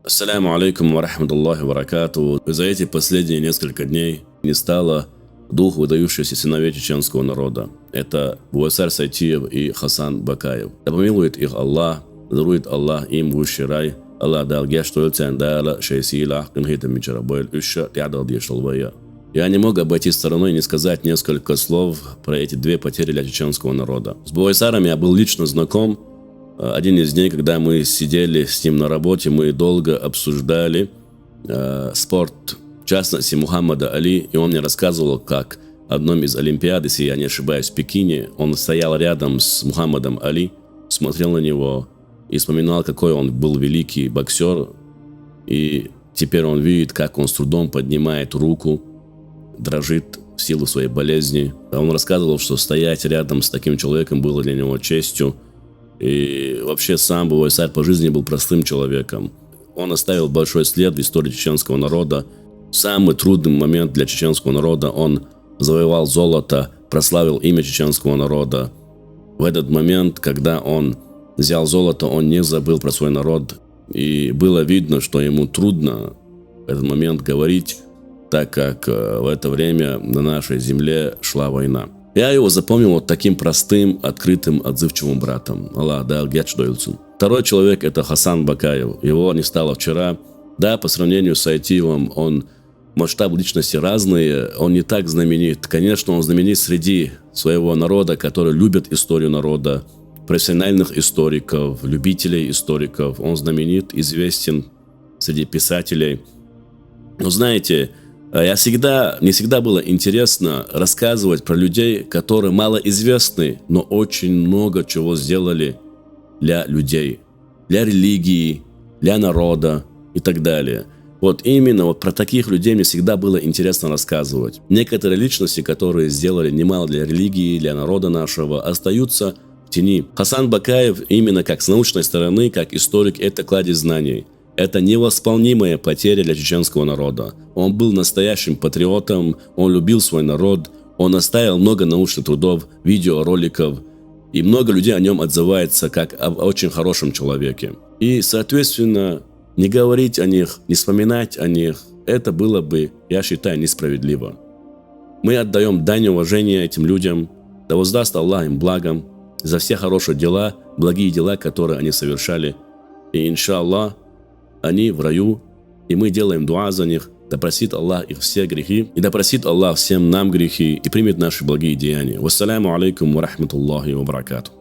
Ассаляму алейкум ва рахматуллахи ва баракату. За эти последние несколько дней не стало двух выдающихся сыновей чеченского народа. Это Буайсар Сайтиев и Хасан Бакаев. Да помилует их Аллах, дарует Аллах им высший рай. Аллах дал гештуэльцен дала шейсила кынхитам мичарабойль уща тядал дешалвая. Я не мог обойти стороной и не сказать несколько слов про эти две потери для чеченского народа. С Буайсаром я был лично знаком. Один из дней, когда мы сидели с ним на работе, мы долго обсуждали спорт, в частности Мухаммада Али, и он мне рассказывал, как в одном из олимпиад, если я не ошибаюсь, в Пекине, он стоял рядом с Мухаммадом Али, смотрел на него и вспоминал, какой он был великий боксер, и теперь он видит, как он с трудом поднимает руку, дрожит в силу своей болезни. Он рассказывал, что стоять рядом с таким человеком было для него честью. И вообще сам Буайсар по жизни был простым человеком. Он оставил большой след в истории чеченского народа. В самый трудный момент для чеченского народа он завоевал золото, прославил имя чеченского народа. В этот момент, когда он взял золото, он не забыл про свой народ. И было видно, что ему трудно в этот момент говорить, так как в это время на нашей земле шла война. Я его запомнил вот таким простым, открытым, отзывчивым братом. Аллах дал гечдойлцун. Второй человек — это Хасан Бакаев. Его не стало вчера. Да, по сравнению с Айтиевым, он масштаб личности разные, он не так знаменит. Конечно, он знаменит среди своего народа, который любит историю народа, профессиональных историков, любителей историков. Он знаменит, известен среди писателей. Но знаете, не всегда было интересно рассказывать про людей, которые малоизвестны, но очень много чего сделали для людей, для религии, для народа и так далее. Вот именно вот про таких людей мне всегда было интересно рассказывать. Некоторые личности, которые сделали немало для религии, для народа нашего, остаются в тени. Хасан Бакаев именно как с научной стороны, как историк, это кладезь знаний. Это невосполнимая потеря для чеченского народа. Он был настоящим патриотом, он любил свой народ, он оставил много научных трудов, видеороликов, и много людей о нем отзывается как об очень хорошем человеке. И, соответственно, не говорить о них, не вспоминать о них, это было бы, я считаю, несправедливо. Мы отдаем дань уважения этим людям, да воздаст Аллах им благом за все хорошие дела, благие дела, которые они совершали. И, иншаллах, они в раю, и мы делаем дуа за них, да простит Аллах их все грехи, и да простит Аллах всем нам грехи, и примет наши благие деяния. Вассаляму алейкум ва рахматуллахи ва баракату.